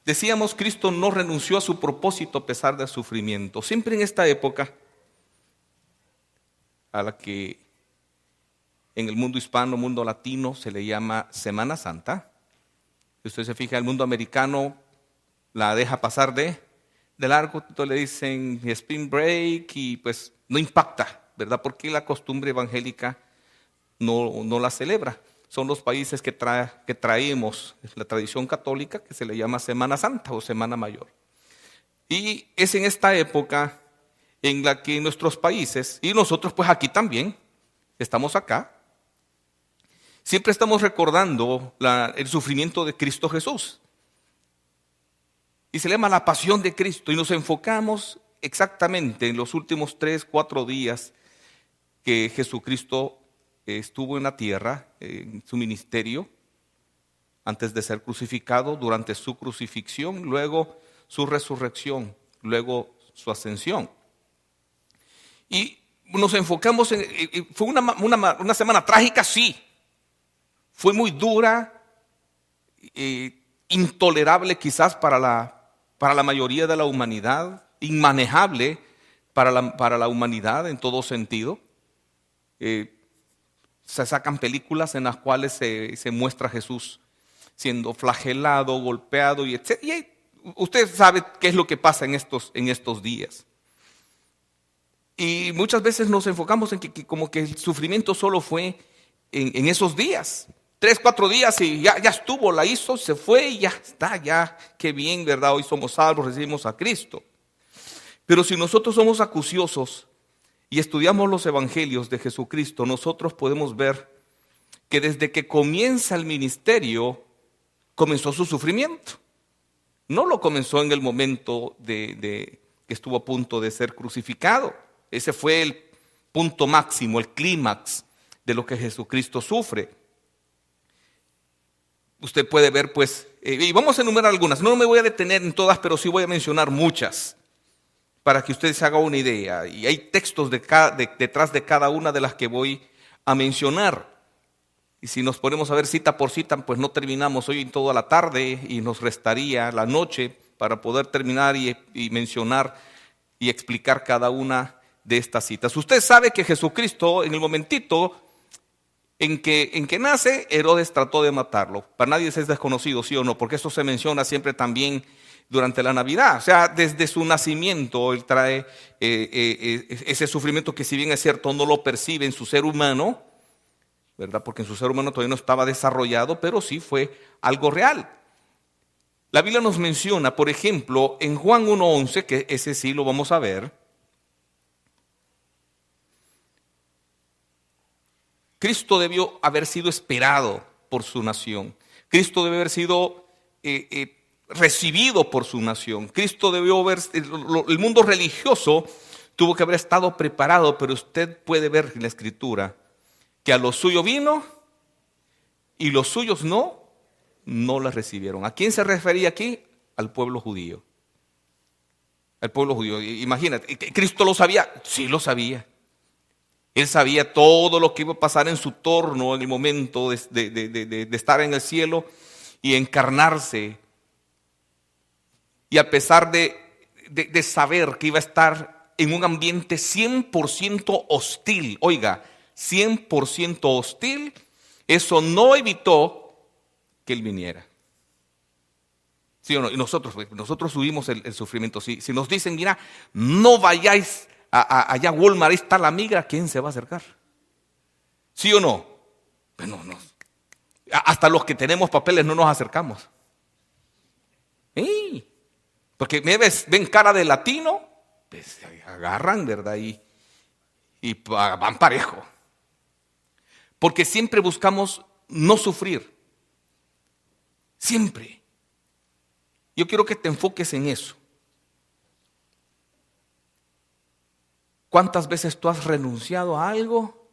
Decíamos, Cristo no renunció a su propósito a pesar del sufrimiento. Siempre en esta época, a la que en el mundo hispano, mundo latino, se le llama Semana Santa. Si usted se fija, el mundo americano la deja pasar de largo, entonces le dicen Spring Break y pues no impacta, ¿verdad? Porque la costumbre evangélica no la celebra. Son los países que traemos la tradición católica, que se le llama Semana Santa o Semana Mayor. Y es en esta época en la que nuestros países, y nosotros pues aquí también, estamos acá, siempre estamos recordando el sufrimiento de Cristo Jesús. Y se le llama la pasión de Cristo y nos enfocamos exactamente en los últimos 3-4 días que Jesucristo estuvo en la tierra, en su ministerio, antes de ser crucificado, durante su crucifixión, luego su resurrección, luego su ascensión. Y nos enfocamos fue una semana trágica, sí. Fue muy dura, intolerable quizás para la mayoría de la humanidad, inmanejable para la humanidad en todo sentido. Se sacan películas en las cuales se muestra a Jesús siendo flagelado, golpeado, y etc. Y usted sabe qué es lo que pasa en estos días. Y muchas veces nos enfocamos en que como que el sufrimiento solo fue en esos días. 3-4 días y ya estuvo, la hizo, se fue y ya está, ya, qué bien, ¿verdad? Hoy somos salvos, recibimos a Cristo. Pero si nosotros somos acuciosos y estudiamos los evangelios de Jesucristo, nosotros podemos ver que desde que comienza el ministerio, comenzó su sufrimiento. No lo comenzó en el momento que estuvo a punto de ser crucificado. Ese fue el punto máximo, el clímax de lo que Jesucristo sufre. Usted puede ver, pues, y vamos a enumerar algunas. No me voy a detener en todas, pero sí voy a mencionar muchas para que usted se haga una idea. Y hay textos detrás de cada una de las que voy a mencionar. Y si nos ponemos a ver cita por cita, pues no terminamos hoy en toda la tarde y nos restaría la noche para poder terminar y mencionar y explicar cada una de estas citas. Usted sabe que Jesucristo, en el momentito en que nace, Herodes trató de matarlo. Para nadie es desconocido, ¿sí o no? Porque eso se menciona siempre también durante la Navidad. O sea, desde su nacimiento, él trae ese sufrimiento que, si bien es cierto, no lo percibe en su ser humano, ¿verdad? Porque en su ser humano todavía no estaba desarrollado, pero sí fue algo real. La Biblia nos menciona, por ejemplo, en Juan 1:11, que ese sí lo vamos a ver. Cristo debió haber sido esperado por su nación. Cristo debe haber sido recibido por su nación. Cristo debió el mundo religioso tuvo que haber estado preparado, pero usted puede ver en la Escritura que a los suyos vino y los suyos no la recibieron. ¿A quién se refería aquí? Al pueblo judío. Al pueblo judío. Imagínate, ¿Cristo lo sabía? Sí lo sabía. Él sabía todo lo que iba a pasar en su torno en el momento de estar en el cielo y encarnarse. Y a pesar de saber que iba a estar en un ambiente 100% hostil, oiga, 100% hostil, eso no evitó que Él viniera. ¿Sí o no? Y nosotros subimos el sufrimiento. Si nos dicen, mira, no vayáis allá a Walmart, ahí está la migra, ¿quién se va a acercar? ¿Sí o no? Bueno, no. Hasta los que tenemos papeles no nos acercamos. ¿Sí? Porque ven cara de latino, pues se agarran, ¿verdad? Y van parejo. Porque siempre buscamos no sufrir. Siempre. Yo quiero que te enfoques en eso. ¿Cuántas veces tú has renunciado a algo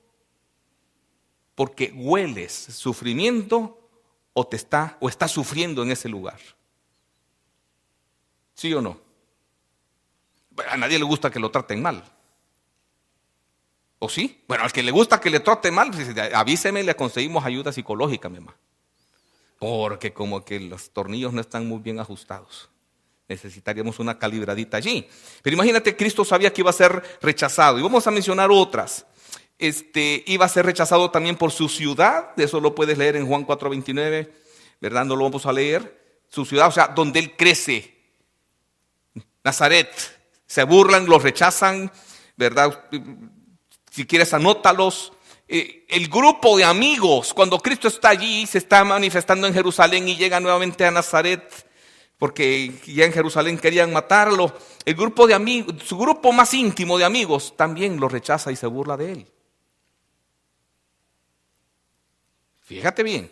porque hueles sufrimiento o estás sufriendo en ese lugar? ¿Sí o no? A nadie le gusta que lo traten mal. ¿O sí? Bueno, al que le gusta que le traten mal, pues, avíseme y le conseguimos ayuda psicológica, mi mamá. porque como que los tornillos no están muy bien ajustados. Necesitaríamos una calibradita allí. Pero imagínate, Cristo sabía que iba a ser rechazado. Y vamos a mencionar otras. Iba a ser rechazado también por su ciudad. Eso lo puedes leer en Juan 4:29. ¿Verdad? No lo vamos a leer. Su ciudad, o sea, donde él crece. Nazaret. Se burlan, los rechazan. ¿Verdad? Si quieres, anótalos. El grupo de amigos, cuando Cristo está allí, se está manifestando en Jerusalén y llega nuevamente a Nazaret, porque ya en Jerusalén querían matarlo. El grupo de amigos, su grupo más íntimo de amigos, también lo rechaza y se burla de él. Fíjate bien.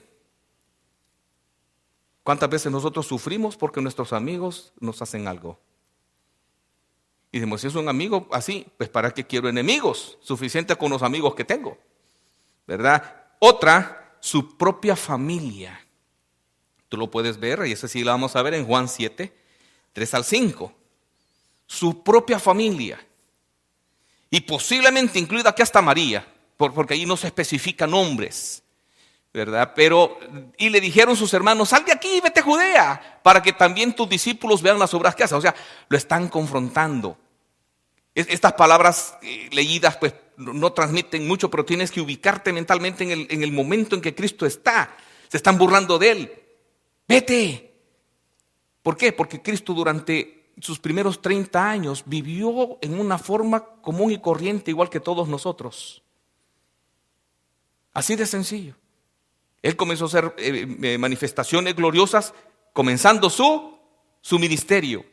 ¿Cuántas veces nosotros sufrimos porque nuestros amigos nos hacen algo? Y decimos, si es un amigo así, pues ¿para qué quiero enemigos? Suficiente con los amigos que tengo. ¿Verdad? Otra, su propia familia. Tú lo puedes ver, y eso sí lo vamos a ver en Juan 7, 3-5. Su propia familia. Y posiblemente incluida aquí hasta María, porque ahí no se especifican nombres. ¿Verdad? Pero, y le dijeron sus hermanos, sal de aquí, vete a Judea, para que también tus discípulos vean las obras que haces. O sea, lo están confrontando. Estas palabras leídas pues no transmiten mucho, pero tienes que ubicarte mentalmente en el momento en que Cristo está. Se están burlando de él. Vete. ¿Por qué? Porque Cristo durante sus primeros 30 años vivió en una forma común y corriente, igual que todos nosotros. Así de sencillo. Él comenzó a hacer manifestaciones gloriosas, comenzando su ministerio.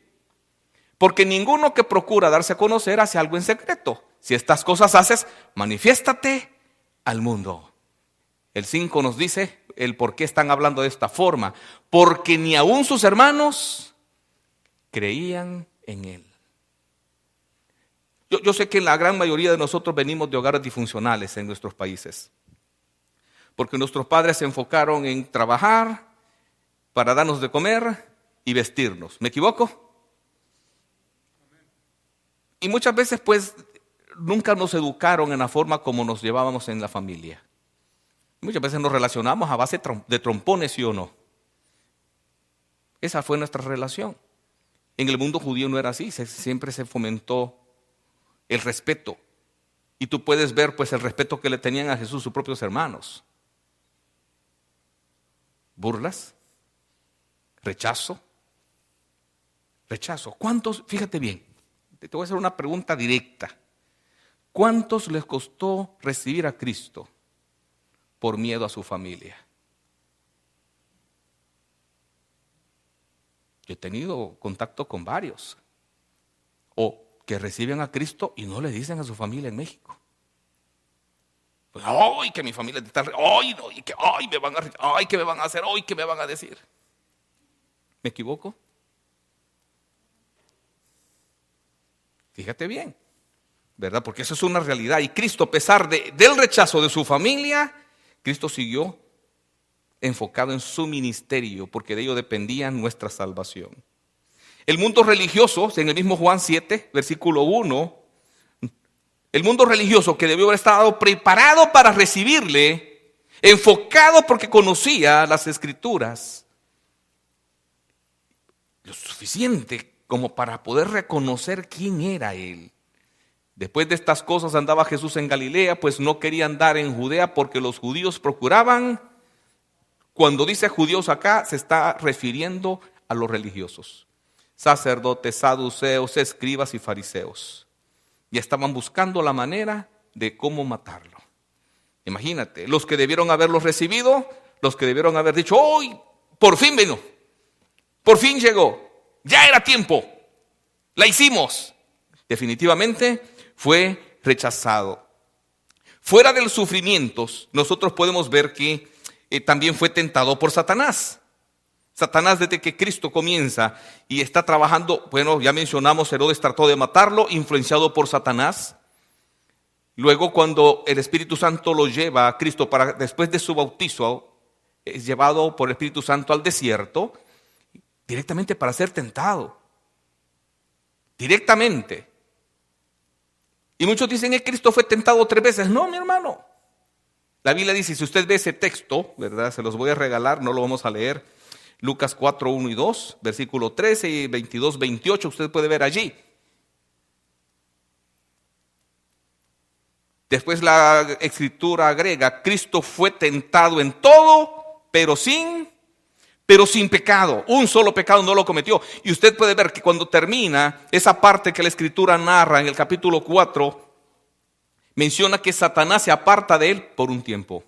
Porque ninguno que procura darse a conocer hace algo en secreto. Si estas cosas haces, manifiéstate al mundo. El 5 nos dice el por qué están hablando de esta forma. Porque ni aun sus hermanos creían en él. Yo sé que la gran mayoría de nosotros venimos de hogares disfuncionales en nuestros países. Porque nuestros padres se enfocaron en trabajar para darnos de comer y vestirnos. ¿Me equivoco? Y muchas veces pues nunca nos educaron en la forma como nos llevábamos en la familia. Muchas veces nos relacionamos a base de trompones, ¿sí o no? Esa fue nuestra relación. En el mundo judío no era así, siempre se fomentó el respeto. Y tú puedes ver pues el respeto que le tenían a Jesús sus propios hermanos. Burlas, rechazo. ¿Cuántos? Fíjate bien. Te voy a hacer una pregunta directa. ¿Cuántos les costó recibir a Cristo por miedo a su familia? Yo he tenido contacto con varios. O que reciben a Cristo y no le dicen a su familia en México. Pues, ¡ay, que mi familia está! ¡Ay, no! ¡Ay, me van a! ¡Ay, qué me van a hacer! ¡Ay, qué me van a decir! ¿Me equivoco? Fíjate bien, ¿verdad? Porque eso es una realidad. Y Cristo, a pesar del rechazo de su familia, Cristo siguió enfocado en su ministerio, porque de ello dependía nuestra salvación. El mundo religioso, en el mismo Juan 7, versículo 1, el mundo religioso que debió haber estado preparado para recibirle, enfocado porque conocía las Escrituras, lo suficiente como para poder reconocer quién era él. Después de estas cosas andaba Jesús en Galilea, pues no quería andar en Judea porque los judíos procuraban. Cuando dice judíos acá, se está refiriendo a los religiosos. Sacerdotes, saduceos, escribas y fariseos. Y estaban buscando la manera de cómo matarlo. Imagínate, los que debieron haberlos recibido, los que debieron haber dicho, ¡hoy! Por fin vino, por fin llegó. Ya era tiempo, la hicimos. Definitivamente fue rechazado. Fuera de los sufrimientos, nosotros podemos ver que también fue tentado por Satanás. Satanás, desde que Cristo comienza y está trabajando, bueno, ya mencionamos, Herodes trató de matarlo, influenciado por Satanás. Luego, cuando el Espíritu Santo lo lleva a Cristo, después de su bautizo, es llevado por el Espíritu Santo al desierto, directamente para ser tentado. Directamente. Y muchos dicen que Cristo fue tentado 3 veces. No, mi hermano. La Biblia dice, si usted ve ese texto, ¿verdad? Se los voy a regalar, no lo vamos a leer. Lucas 4, 1 y 2, versículo 13 y 22, 28, usted puede ver allí. Después la escritura agrega, Cristo fue tentado en todo, pero sin pecado. Un solo pecado no lo cometió. Y usted puede ver que cuando termina esa parte que la escritura narra en el capítulo 4, menciona que Satanás se aparta de él por un tiempo.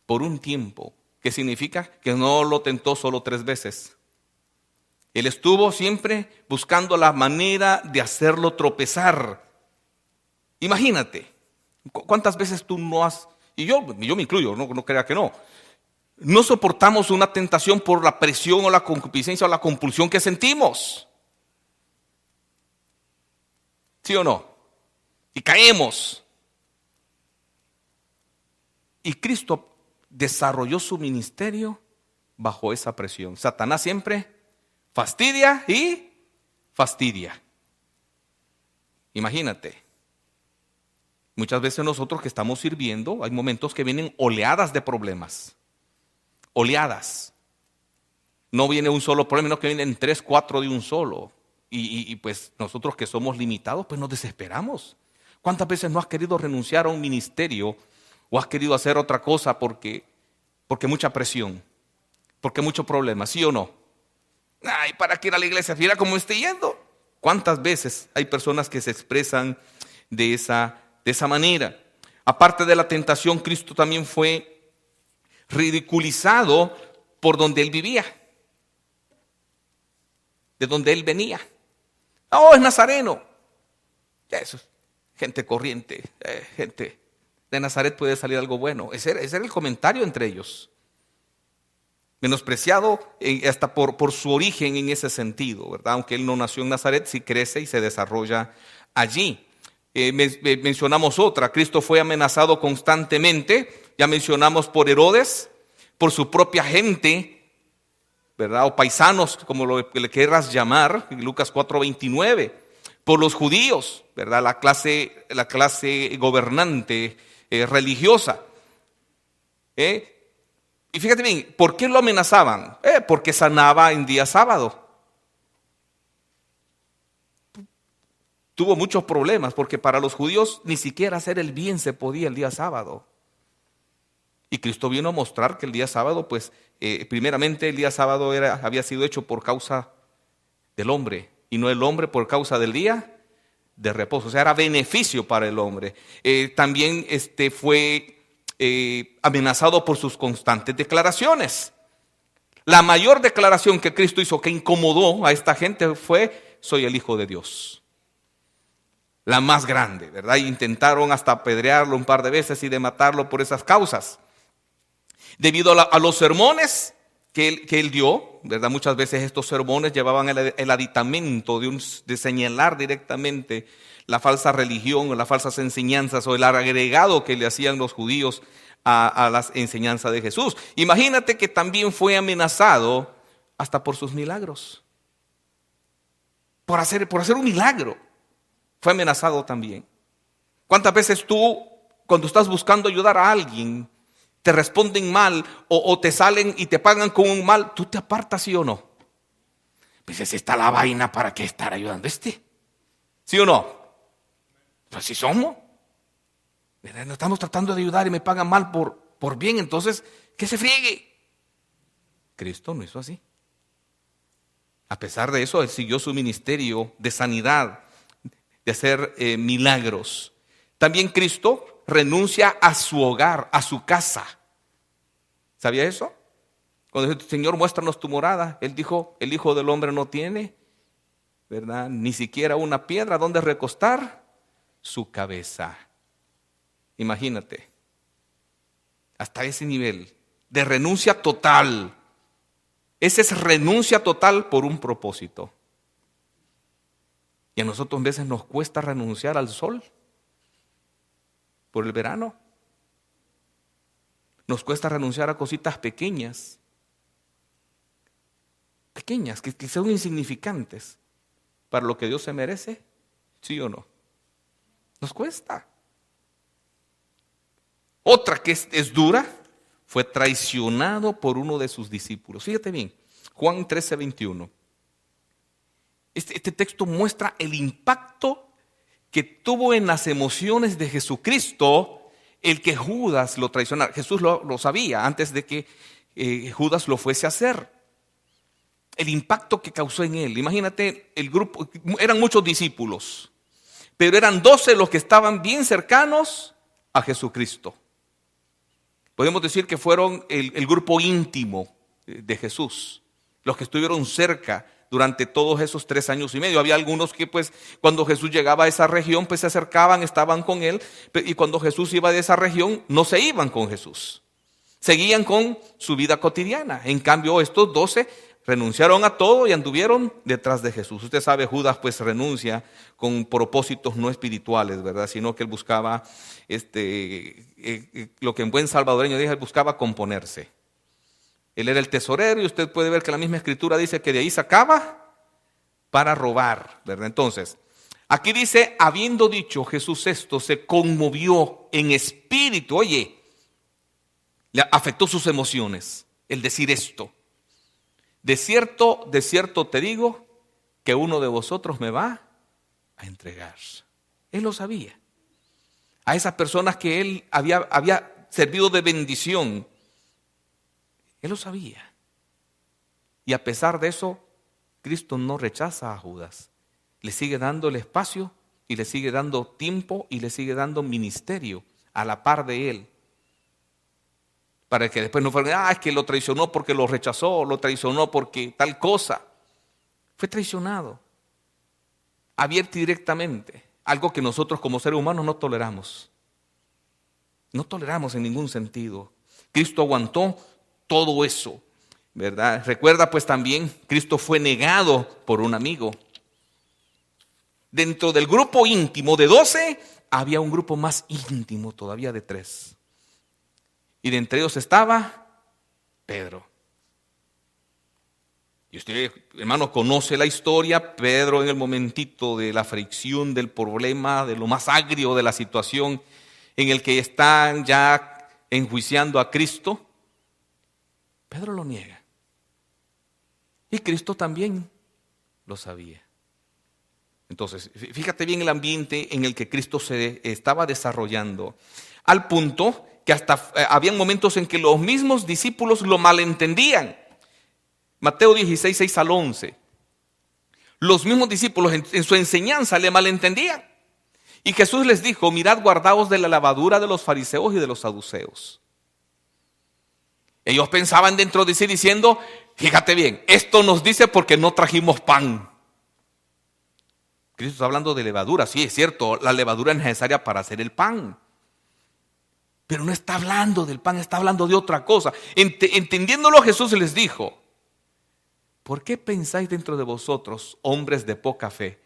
Por un tiempo. ¿Qué significa? Que no lo tentó solo 3 veces. Él estuvo siempre buscando la manera de hacerlo tropezar. Imagínate, ¿cuántas veces tú no has, y yo me incluyo, no crea que no soportamos una tentación por la presión o la concupiscencia o la compulsión que sentimos? ¿Sí o no? Y caemos. Y Cristo desarrolló su ministerio bajo esa presión. Satanás siempre fastidia y fastidia. Imagínate. Muchas veces nosotros que estamos sirviendo, hay momentos que vienen oleadas de problemas. Oleadas. No viene un solo problema, sino que vienen 3, 4 de un solo. Y pues nosotros que somos limitados, pues nos desesperamos. ¿Cuántas veces no has querido renunciar a un ministerio o has querido hacer otra cosa porque mucha presión, porque mucho problema, sí o no? Ay, ¿para qué ir a la iglesia? Mira cómo estoy yendo. ¿Cuántas veces hay personas que se expresan de esa manera? Aparte de la tentación, Cristo también fue ridiculizado por donde Él vivía, de donde Él venía. Oh, es nazareno. Eso es gente corriente, gente de Nazaret puede salir algo bueno. Ese era el comentario entre ellos. Menospreciado hasta por su origen en ese sentido, ¿verdad? Aunque Él no nació en Nazaret, sí crece y se desarrolla allí. Mencionamos otra, Cristo fue amenazado constantemente, ya mencionamos por Herodes, por su propia gente, ¿verdad? O paisanos, como lo que le quieras llamar, en Lucas 4:29, por los judíos, ¿verdad? La clase gobernante religiosa. Y fíjate bien, ¿por qué lo amenazaban? Porque sanaba en día sábado. Tuvo muchos problemas porque para los judíos ni siquiera hacer el bien se podía el día sábado. Y Cristo vino a mostrar que el día sábado, pues, primeramente el día sábado había sido hecho por causa del hombre y no el hombre por causa del día de reposo. O sea, era beneficio para el hombre. También fue amenazado por sus constantes declaraciones. La mayor declaración que Cristo hizo que incomodó a esta gente fue: soy el Hijo de Dios. La más grande, ¿verdad? Intentaron hasta apedrearlo un par de veces y de matarlo por esas causas. Debido a los sermones que él dio, ¿verdad? Muchas veces estos sermones llevaban el aditamento de señalar directamente la falsa religión o las falsas enseñanzas o el agregado que le hacían los judíos a las enseñanzas de Jesús. Imagínate que también fue amenazado hasta por sus milagros. Por hacer un milagro. Fue amenazado también. ¿Cuántas veces tú, cuando estás buscando ayudar a alguien, te responden mal o te salen y te pagan con un mal? ¿Tú te apartas, sí o no? Pues si está la vaina, ¿para qué estar ayudando a este? ¿Sí o no? Pues si somos. No estamos tratando de ayudar y me pagan mal por bien, entonces, que se friegue. Cristo no hizo así. A pesar de eso, Él siguió su ministerio de sanidad, de hacer milagros. También Cristo renuncia a su hogar, a su casa. ¿Sabía eso? Cuando dijo: Señor, muéstranos tu morada, Él dijo: el Hijo del Hombre no tiene, ¿verdad?, ni siquiera una piedra donde recostar su cabeza. Imagínate, hasta ese nivel de renuncia total. Esa es renuncia total por un propósito. Y a nosotros a veces nos cuesta renunciar al sol por el verano. Nos cuesta renunciar a cositas pequeñas, que son insignificantes para lo que Dios se merece, ¿sí o no? Nos cuesta. Otra que es dura, fue traicionado por uno de sus discípulos. Fíjate bien, Juan 13:21. Este texto muestra el impacto que tuvo en las emociones de Jesucristo el que Judas lo traicionara. Jesús lo sabía antes de que Judas lo fuese a hacer. El impacto que causó en él. Imagínate, el grupo, eran muchos discípulos, pero eran 12 los que estaban bien cercanos a Jesucristo. Podemos decir que fueron el grupo íntimo de Jesús, los que estuvieron cerca durante todos esos 3 años y medio. Había algunos que pues cuando Jesús llegaba a esa región pues se acercaban, estaban con él, y cuando Jesús iba de esa región no se iban con Jesús. Seguían con su vida cotidiana. En cambio estos 12 renunciaron a todo y anduvieron detrás de Jesús. Usted sabe, Judas pues renuncia con propósitos no espirituales, ¿verdad? Sino que él buscaba, lo que en buen salvadoreño dice, él buscaba componerse. Él era el tesorero y usted puede ver que la misma escritura dice que de ahí sacaba para robar, ¿verdad? Entonces, aquí dice, habiendo dicho Jesús esto, se conmovió en espíritu. Oye, le afectó sus emociones el decir esto. De cierto te digo que uno de vosotros me va a entregar. Él lo sabía. A esas personas que él había servido de bendición, él lo sabía. Y a pesar de eso, Cristo no rechaza a Judas. Le sigue dando el espacio y le sigue dando tiempo y le sigue dando ministerio a la par de él. Para que después no fuera, es que lo traicionó porque lo rechazó, lo traicionó porque tal cosa. Fue traicionado, abierto y directamente. Algo que nosotros como seres humanos no toleramos. No toleramos en ningún sentido. Cristo aguantó todo eso, ¿verdad? Recuerda pues también, Cristo fue negado por un amigo. Dentro del grupo íntimo de 12, había un grupo más íntimo todavía de 3. Y de entre ellos estaba Pedro. Y usted, hermano, conoce la historia. Pedro, en el momentito de la fricción, del problema, de lo más agrio de la situación en el que están ya enjuiciando a Cristo, Pedro lo niega. Y Cristo también lo sabía. Entonces, fíjate bien el ambiente en el que Cristo se estaba desarrollando, al punto que hasta habían momentos en que los mismos discípulos lo malentendían. Mateo 16, 6 al 11. Los mismos discípulos en su enseñanza le malentendían. Y Jesús les dijo, mirad, guardaos de la levadura de los fariseos y de los saduceos. Ellos pensaban dentro de sí diciendo, fíjate bien, esto nos dice porque no trajimos pan. Cristo está hablando de levadura, sí es cierto, la levadura es necesaria para hacer el pan. Pero no está hablando del pan, está hablando de otra cosa. Entendiéndolo, Jesús les dijo, ¿por qué pensáis dentro de vosotros, hombres de poca fe,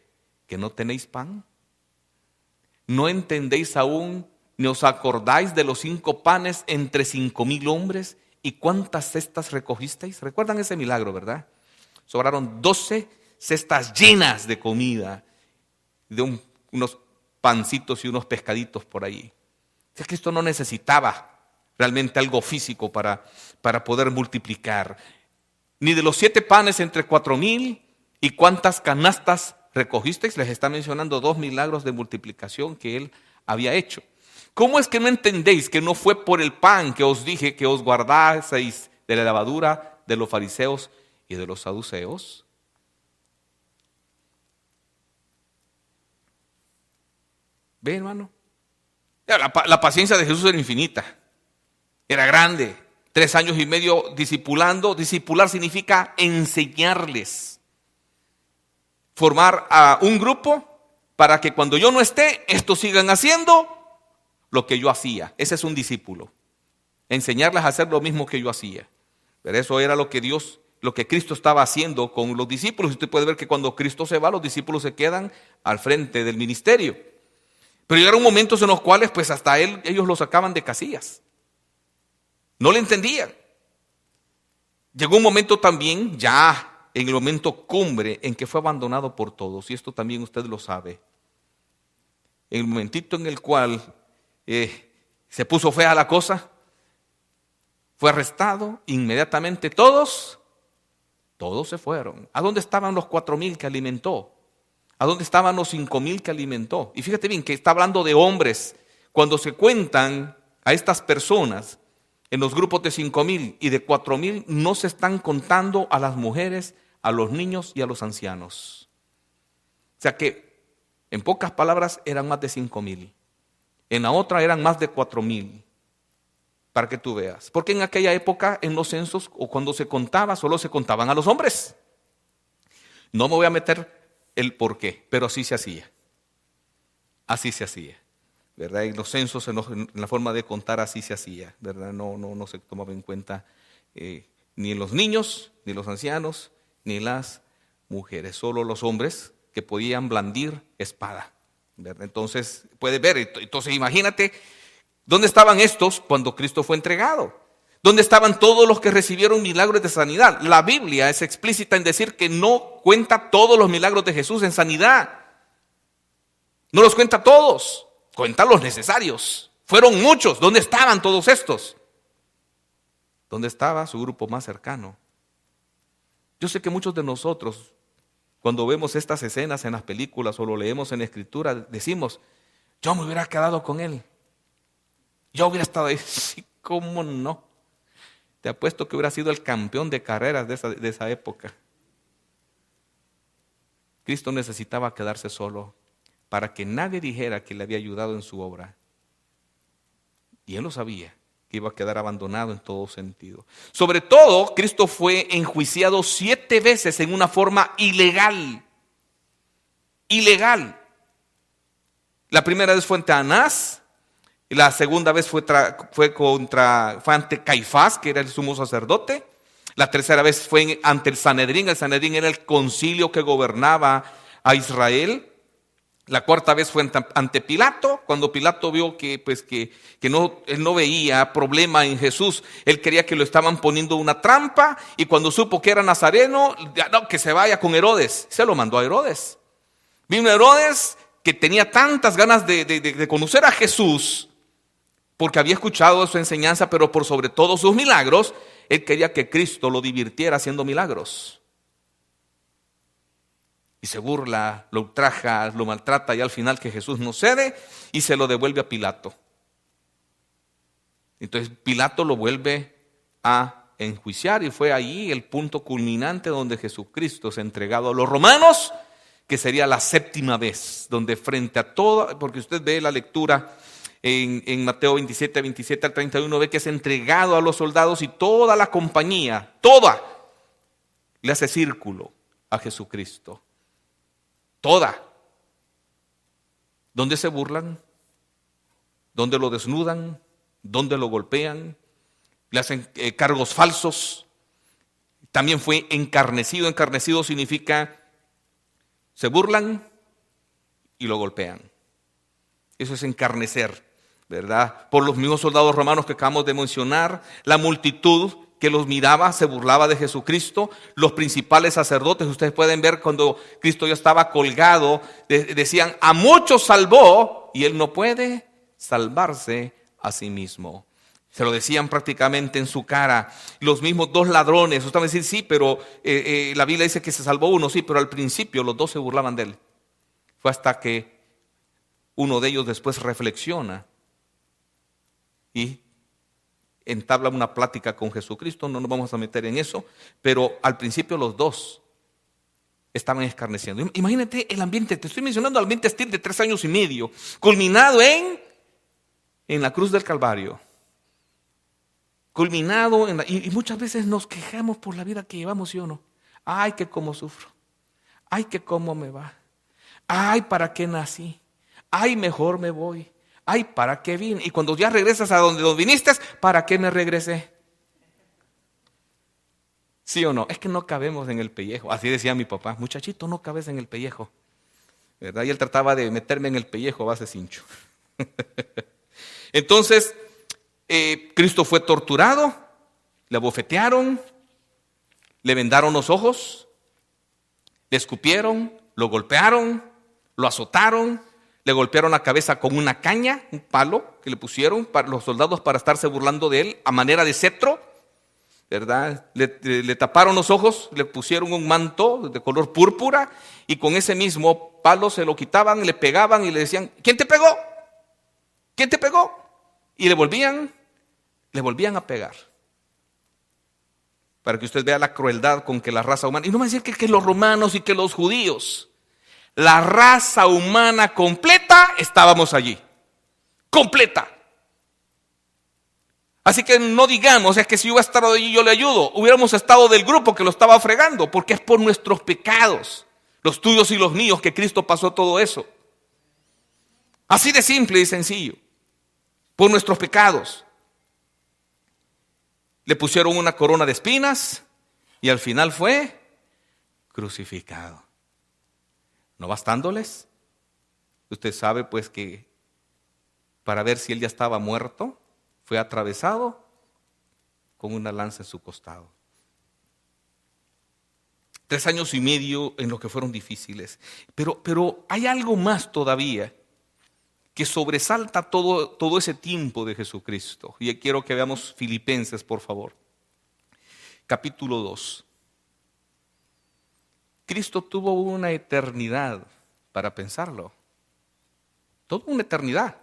que no tenéis pan? ¿No entendéis aún, ni os acordáis de los 5 panes entre 5,000 hombres? ¿Y cuántas cestas recogisteis? ¿Recuerdan ese milagro, verdad? Sobraron 12 cestas llenas de comida, de unos pancitos y unos pescaditos por ahí. O sea, Cristo no necesitaba realmente algo físico para poder multiplicar. Ni de los 7 panes entre 4,000, y cuántas canastas recogisteis. Les está mencionando 2 milagros de multiplicación que él había hecho. ¿Cómo es que no entendéis que no fue por el pan que os dije que os guardaseis de la levadura de los fariseos y de los saduceos? ¿Ve, hermano? La paciencia de Jesús era infinita, era grande. 3 años y medio discipulando. Discipular significa enseñarles, formar a un grupo para que cuando yo no esté, estos sigan haciendo lo que yo hacía. Ese es un discípulo, enseñarles a hacer lo mismo que yo hacía. Pero eso era lo que Cristo estaba haciendo con los discípulos. Usted puede ver que cuando Cristo se va, los discípulos se quedan al frente del ministerio. Pero llegaron momentos en los cuales pues hasta ellos lo sacaban de casillas. No le entendían. Llegó un momento también, ya en el momento cumbre, en que fue abandonado por todos. Y esto también usted lo sabe. En el momentito en el cual Se puso fea la cosa. Fue arrestado. Inmediatamente todos se fueron. ¿A dónde estaban los 4,000 que alimentó? ¿A dónde estaban los 5,000 que alimentó? Y fíjate bien que está hablando de hombres. Cuando se cuentan a estas personas en los grupos de 5,000 y de 4,000, no se están contando a las mujeres, a los niños y a los ancianos. O sea que, en pocas palabras, eran más de 5,000. En la otra eran más de 4,000. Para que tú veas. Porque en aquella época, en los censos, o cuando se contaba, solo se contaban a los hombres. No me voy a meter el por qué, pero así se hacía. Así se hacía. ¿Verdad? En los censos, en la forma de contar, así se hacía. ¿Verdad? No se tomaba en cuenta ni los niños, ni los ancianos, ni las mujeres. Solo los hombres que podían blandir espada. ¿Verdad? Entonces, puedes ver. Entonces, imagínate. ¿Dónde estaban estos cuando Cristo fue entregado? ¿Dónde estaban todos los que recibieron milagros de sanidad? La Biblia es explícita en decir que no cuenta todos los milagros de Jesús en sanidad. No los cuenta todos, cuenta los necesarios. Fueron muchos. ¿Dónde estaban todos estos? ¿Dónde estaba su grupo más cercano? Yo sé que muchos de nosotros, cuando vemos estas escenas en las películas o lo leemos en la Escritura, decimos, yo me hubiera quedado con él. Yo hubiera estado ahí, sí, ¿cómo no? Te apuesto que hubiera sido el campeón de carreras de esa época. Cristo necesitaba quedarse solo para que nadie dijera que le había ayudado en su obra. Y él lo sabía, que iba a quedar abandonado en todo sentido. Sobre todo, Cristo fue enjuiciado 7 veces en una forma ilegal. Ilegal. La primera vez fue ante Anás. La segunda vez fue ante Caifás, que era el sumo sacerdote. La tercera vez fue ante el Sanedrín. El Sanedrín era el concilio que gobernaba a Israel. La cuarta vez fue ante Pilato. Cuando Pilato vio que él no veía problema en Jesús, él creía que lo estaban poniendo una trampa. Y cuando supo que era nazareno, no, que se vaya con Herodes. Se lo mandó a Herodes. Vino Herodes, que tenía tantas ganas de conocer a Jesús, porque había escuchado su enseñanza, pero por sobre todo sus milagros. Él quería que Cristo lo divirtiera haciendo milagros. Y se burla, lo ultraja, lo maltrata, y al final que Jesús no cede y se lo devuelve a Pilato. Entonces Pilato lo vuelve a enjuiciar, y fue ahí el punto culminante donde Jesucristo es entregado a los romanos, que sería la 7ª vez, donde frente a todo, porque usted ve la lectura en Mateo 27, 27 al 31, ve que es entregado a los soldados y toda la compañía, toda, le hace círculo a Jesucristo. Toda. ¿Dónde se burlan? ¿Dónde lo desnudan? ¿Dónde lo golpean? Le hacen cargos falsos. También fue encarnecido. Encarnecido significa se burlan y lo golpean. Eso es encarnecer, ¿verdad? Por los mismos soldados romanos que acabamos de mencionar, la multitud que los miraba se burlaba de Jesucristo. Los principales sacerdotes, ustedes pueden ver cuando Cristo ya estaba colgado, decían, a muchos salvó y él no puede salvarse a sí mismo. Se lo decían prácticamente en su cara. Los mismos 2 ladrones, ustedes van a decir, sí, pero la Biblia dice que se salvó uno, sí, pero al principio los 2 se burlaban de él. Fue hasta que uno de ellos después reflexiona y entabla una plática con Jesucristo. No nos vamos a meter en eso, pero al principio los 2 estaban escarneciendo. Imagínate el ambiente, te estoy mencionando el ambiente hostil de 3 años y medio, culminado en la cruz del Calvario. Culminado y muchas veces nos quejamos por la vida que llevamos, ¿sí o no? Ay, que cómo sufro. Ay, que cómo me va. Ay, ¿para qué nací? Ay, mejor me voy. Ay, ¿para qué vine? Y cuando ya regresas a donde viniste, ¿para qué me regresé? ¿Sí o no? Es que no cabemos en el pellejo. Así decía mi papá, muchachito, no cabes en el pellejo, ¿verdad? Y él trataba de meterme en el pellejo a base cincho. Entonces, Cristo fue torturado, le abofetearon, le vendaron los ojos, le escupieron, lo golpearon, lo azotaron, le golpearon la cabeza con una caña, un palo que le pusieron para los soldados para estarse burlando de él a manera de cetro, ¿verdad? Le taparon los ojos, le pusieron un manto de color púrpura y con ese mismo palo se lo quitaban, le pegaban y le decían, ¿quién te pegó? ¿Quién te pegó? Y le volvían a pegar. Para que usted vea la crueldad con que la raza humana, y no me decir que los romanos y que los judíos, la raza humana completa, estábamos allí. Completa. Así que no digamos, es que si yo hubiera estado allí yo le ayudo. Hubiéramos estado del grupo que lo estaba fregando, porque es por nuestros pecados, los tuyos y los míos, que Cristo pasó todo eso. Así de simple y sencillo. Por nuestros pecados. Le pusieron una corona de espinas y al final fue crucificado. No bastándoles, usted sabe pues que para ver si él ya estaba muerto, fue atravesado con una lanza en su costado. 3 años y medio en los que fueron difíciles. Pero hay algo más todavía que sobresalta todo ese tiempo de Jesucristo. Y quiero que veamos Filipenses, por favor. Capítulo 2. Cristo tuvo una eternidad para pensarlo. Toda una eternidad.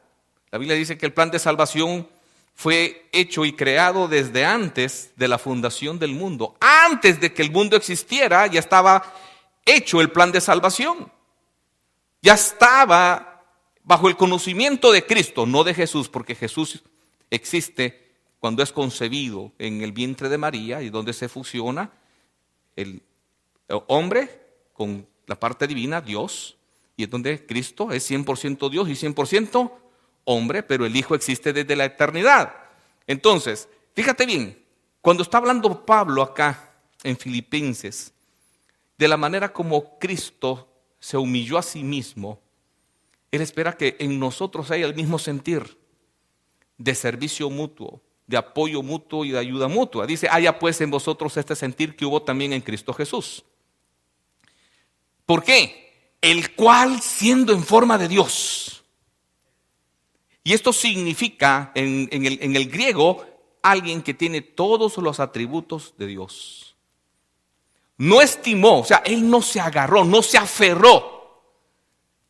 La Biblia dice que el plan de salvación fue hecho y creado desde antes de la fundación del mundo. Antes de que el mundo existiera, ya estaba hecho el plan de salvación. Ya estaba bajo el conocimiento de Cristo, no de Jesús, porque Jesús existe cuando es concebido en el vientre de María y donde se fusiona el hombre con la parte divina, Dios, y es donde Cristo es 100% Dios y 100% hombre, pero el Hijo existe desde la eternidad. Entonces, fíjate bien, cuando está hablando Pablo acá en Filipenses, de la manera como Cristo se humilló a sí mismo, Él espera que en nosotros haya el mismo sentir de servicio mutuo, de apoyo mutuo y de ayuda mutua. Dice, haya pues en vosotros este sentir que hubo también en Cristo Jesús. ¿Por qué? El cual siendo en forma de Dios. Y esto significa en el griego alguien que tiene todos los atributos de Dios. No estimó, o sea, Él no se agarró, no se aferró.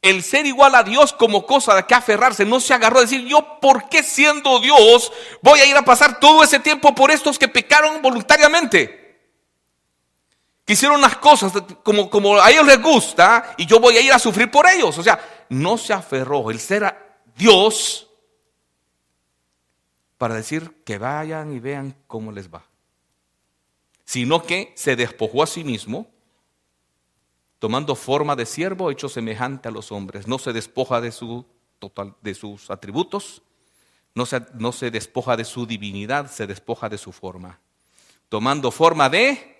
El ser igual a Dios como cosa de que aferrarse, no se agarró a decir, yo por qué siendo Dios voy a ir a pasar todo ese tiempo por estos que pecaron voluntariamente, que hicieron las cosas como a ellos les gusta y yo voy a ir a sufrir por ellos. O sea, no se aferró el ser a Dios para decir que vayan y vean cómo les va, sino que se despojó a sí mismo, tomando forma de siervo, hecho semejante a los hombres. No se despoja de sus atributos, no se despoja de su divinidad, se despoja de su forma. Tomando forma de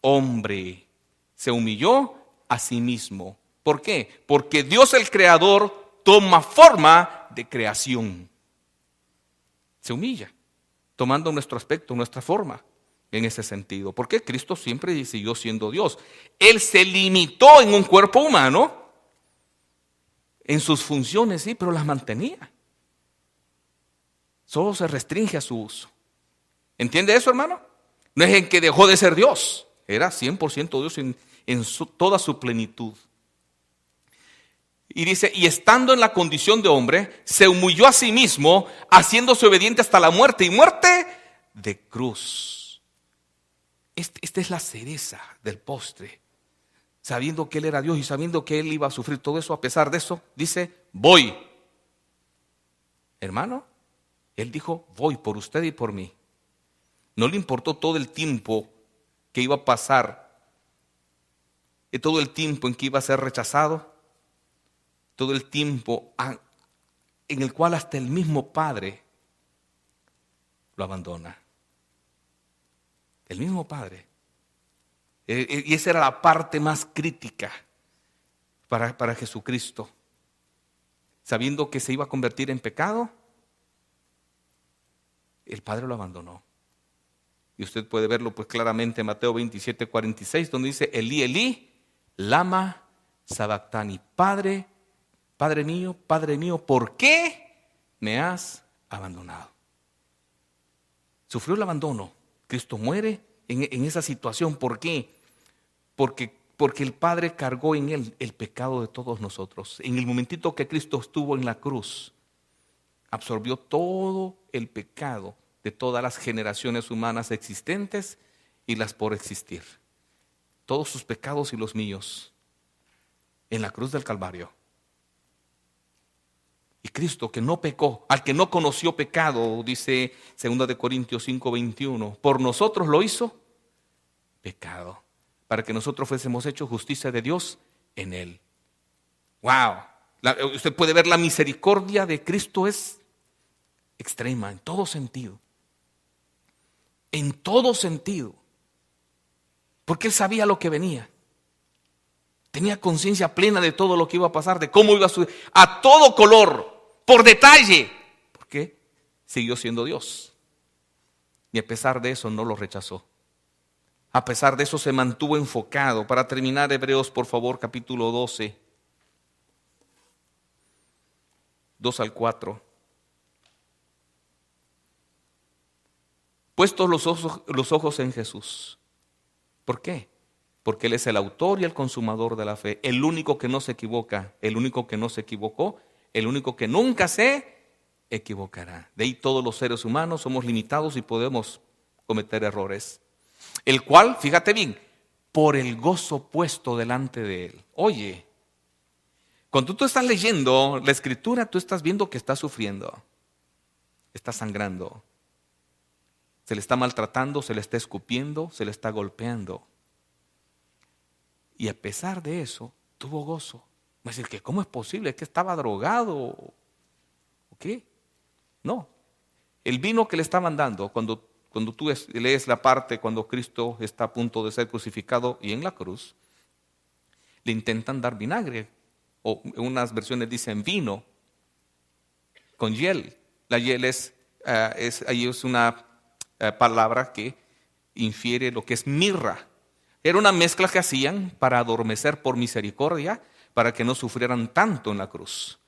hombre, se humilló a sí mismo. ¿Por qué? Porque Dios el Creador toma forma de creación. Se humilla, tomando nuestro aspecto, nuestra forma. En ese sentido, porque Cristo siempre siguió siendo Dios. Él se limitó en un cuerpo humano, en sus funciones sí, pero las mantenía. Solo se restringe a su uso. ¿Entiende eso, hermano? No es en que dejó de ser Dios, era 100% Dios en toda su plenitud. Y dice, y estando en la condición de hombre, se humilló a sí mismo, haciéndose obediente hasta la muerte, y muerte de cruz. Esta es la cereza del postre. Sabiendo que Él era Dios y sabiendo que Él iba a sufrir todo eso, a pesar de eso, dice, voy. Hermano, Él dijo, voy por usted y por mí. No le importó todo el tiempo que iba a pasar, y todo el tiempo en que iba a ser rechazado, todo el tiempo en el cual hasta el mismo Padre lo abandona. El mismo Padre. Y esa era la parte más crítica para Jesucristo. Sabiendo que se iba a convertir en pecado, el Padre lo abandonó. Y usted puede verlo pues claramente en Mateo 27:46, donde dice, Elí, Elí, lama sabactani. Padre, Padre mío, ¿por qué me has abandonado? Sufrió el abandono. Cristo muere en esa situación. ¿Por qué? Porque el Padre cargó en Él el pecado de todos nosotros. En el momentito que Cristo estuvo en la cruz, absorbió todo el pecado de todas las generaciones humanas existentes y las por existir. Todos sus pecados y los míos en la cruz del Calvario. Y Cristo, que no pecó, al que no conoció pecado, dice 2 de Corintios 5:21, por nosotros lo hizo pecado, para que nosotros fuésemos hechos justicia de Dios en Él. ¡Wow! Usted puede ver la misericordia de Cristo es extrema en todo sentido. En todo sentido. Porque Él sabía lo que venía. Tenía conciencia plena de todo lo que iba a pasar, de cómo iba a suceder, a todo color, por detalle. ¿Por qué? Siguió siendo Dios. Y a pesar de eso no lo rechazó. A pesar de eso se mantuvo enfocado. Para terminar, Hebreos, por favor, capítulo 12. 2 al 4. Puestos los ojos en Jesús. ¿Por qué? Porque Él es el autor y el consumador de la fe. El único que no se equivoca, el único que no se equivocó, el único que nunca se equivocará. De ahí todos los seres humanos somos limitados y podemos cometer errores. El cual, fíjate bien, por el gozo puesto delante de Él. Oye, cuando tú estás leyendo la Escritura, tú estás viendo que está sufriendo, está sangrando, se le está maltratando, se le está escupiendo, se le está golpeando. Y a pesar de eso, tuvo gozo. Va a decir que ¿cómo es posible? ¿Es que estaba drogado? ¿O qué? No. El vino que le estaban dando, cuando tú lees la parte cuando Cristo está a punto de ser crucificado y en la cruz, le intentan dar vinagre. O en unas versiones dicen vino con hiel. La hiel es una palabra que infiere lo que es mirra. Era una mezcla que hacían para adormecer por misericordia, para que no sufrieran tanto en la cruz.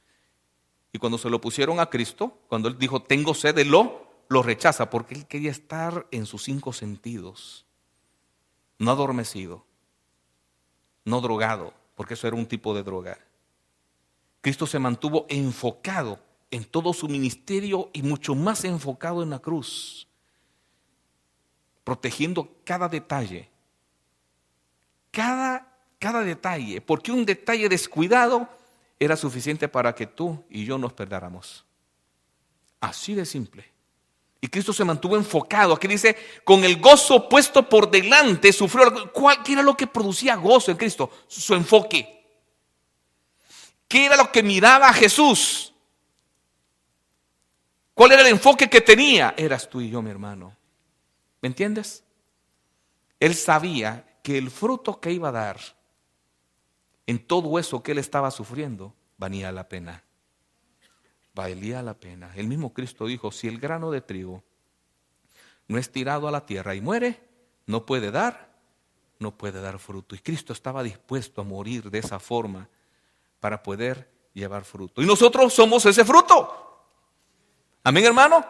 Y cuando se lo pusieron a Cristo, cuando Él dijo, tengo sed, Él lo rechaza, porque Él quería estar en sus 5 sentidos. No adormecido, no drogado, porque eso era un tipo de droga. Cristo se mantuvo enfocado en todo su ministerio y mucho más enfocado en la cruz, protegiendo cada detalle. Cada detalle, porque un detalle descuidado era suficiente para que tú y yo nos perdáramos. Así de simple. Y Cristo se mantuvo enfocado. Aquí dice, con el gozo puesto por delante, sufrió. ¿Qué era lo que producía gozo en Cristo? Su enfoque. ¿Qué era lo que miraba a Jesús? ¿Cuál era el enfoque que tenía? Eras tú y yo, mi hermano. ¿Me entiendes? Él sabía que el fruto que iba a dar en todo eso que Él estaba sufriendo, valía la pena. Valía la pena. El mismo Cristo dijo, si el grano de trigo no es tirado a la tierra y muere, no puede dar fruto. Y Cristo estaba dispuesto a morir de esa forma para poder llevar fruto. Y nosotros somos ese fruto. Amén, hermano.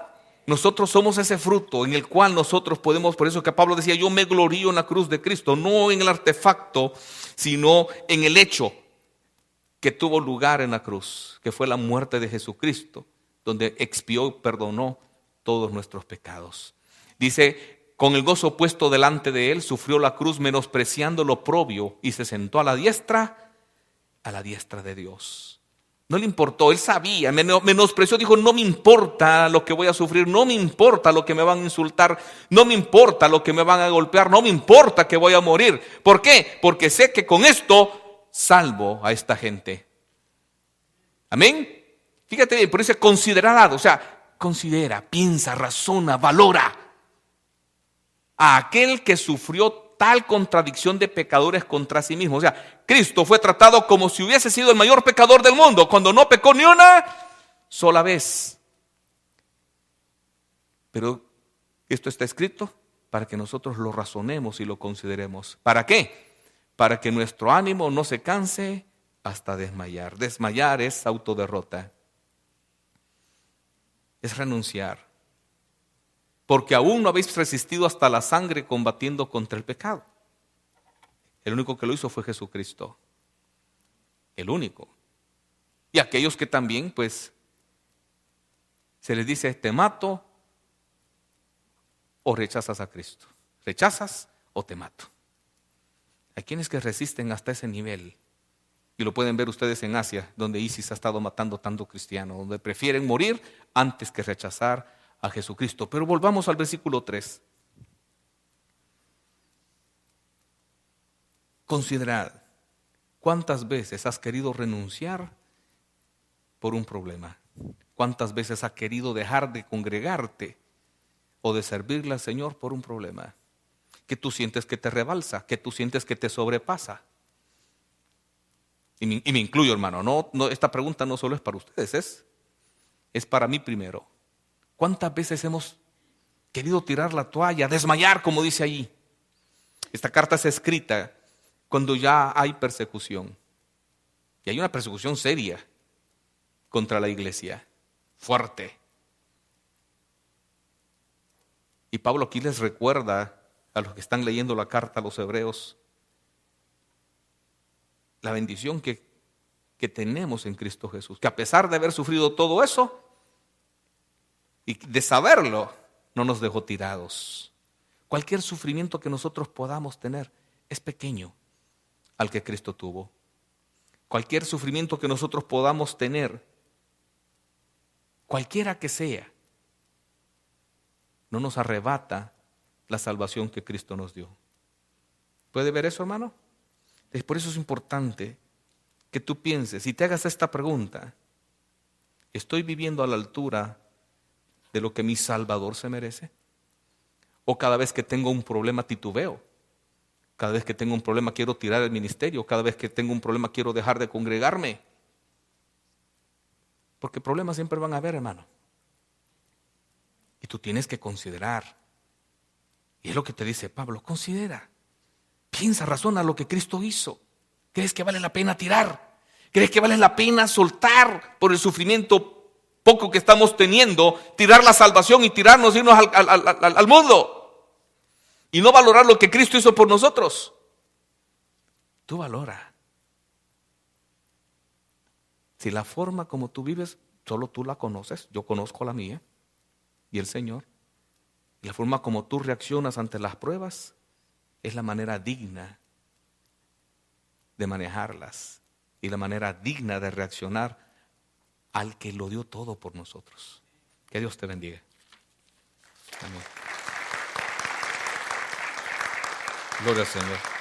Nosotros somos ese fruto en el cual nosotros podemos, por eso que Pablo decía, yo me glorío en la cruz de Cristo, no en el artefacto, sino en el hecho que tuvo lugar en la cruz, que fue la muerte de Jesucristo, donde expió y perdonó todos nuestros pecados. Dice, con el gozo puesto delante de Él, sufrió la cruz menospreciando lo oprobio y se sentó a la diestra de Dios. No le importó, Él sabía, menospreció, dijo, no me importa lo que voy a sufrir, no me importa lo que me van a insultar, no me importa lo que me van a golpear, no me importa que voy a morir. ¿Por qué? Porque sé que con esto salvo a esta gente. Amén. Fíjate bien, por eso considerado, o sea, considera, piensa, razona, valora a aquel que sufrió tal contradicción de pecadores contra sí mismo. O sea, Cristo fue tratado como si hubiese sido el mayor pecador del mundo, cuando no pecó ni una sola vez. Pero esto está escrito para que nosotros lo razonemos y lo consideremos. ¿Para qué? Para que nuestro ánimo no se canse hasta desmayar. Desmayar es autoderrota. Es renunciar. Porque aún no habéis resistido hasta la sangre combatiendo contra el pecado. El único que lo hizo fue Jesucristo. El único. Y aquellos que también, pues, se les dice, te mato o rechazas a Cristo. Rechazas o te mato. Hay quienes que resisten hasta ese nivel. Y lo pueden ver ustedes en Asia, donde ISIS ha estado matando tanto cristiano, donde prefieren morir antes que rechazar a Jesucristo. Pero volvamos al versículo 3. Considerad, ¿cuántas veces has querido renunciar por un problema? ¿Cuántas veces has querido dejar de congregarte o de servirle al Señor por un problema? Que tú sientes que te rebalsa, que tú sientes que te sobrepasa. Y me incluyo, hermano, no, esta pregunta no solo es para ustedes, es para mí primero. ¿Cuántas veces hemos querido tirar la toalla, desmayar, como dice allí? Esta carta es escrita cuando ya hay persecución. Y hay una persecución seria contra la iglesia, fuerte. Y Pablo aquí les recuerda a los que están leyendo la carta a los hebreos la bendición que tenemos en Cristo Jesús. Que a pesar de haber sufrido todo eso y de saberlo, no nos dejó tirados. Cualquier sufrimiento que nosotros podamos tener es pequeño al que Cristo tuvo. Cualquier sufrimiento que nosotros podamos tener, cualquiera que sea, no nos arrebata la salvación que Cristo nos dio. ¿Puede ver eso, hermano? Por eso es importante que tú pienses y te hagas esta pregunta. ¿Estoy viviendo a la altura de lo que mi Salvador se merece? ¿O cada vez que tengo un problema titubeo? Cada vez que tengo un problema quiero tirar el ministerio. Cada vez que tengo un problema quiero dejar de congregarme. Porque problemas siempre van a haber, hermano. Y tú tienes que considerar. Y es lo que te dice Pablo, considera. Piensa, razona lo que Cristo hizo. ¿Crees que vale la pena tirar? ¿Crees que vale la pena soltar por el sufrimiento poco que estamos teniendo, tirar la salvación y tirarnos, irnos al mundo? Y no valorar lo que Cristo hizo por nosotros. Tú valora. Si la forma como tú vives, solo tú la conoces, yo conozco la mía y el Señor. Y la forma como tú reaccionas ante las pruebas es la manera digna de manejarlas y la manera digna de reaccionar al que lo dio todo por nosotros. Que Dios te bendiga. Amén. Gloria al Señor.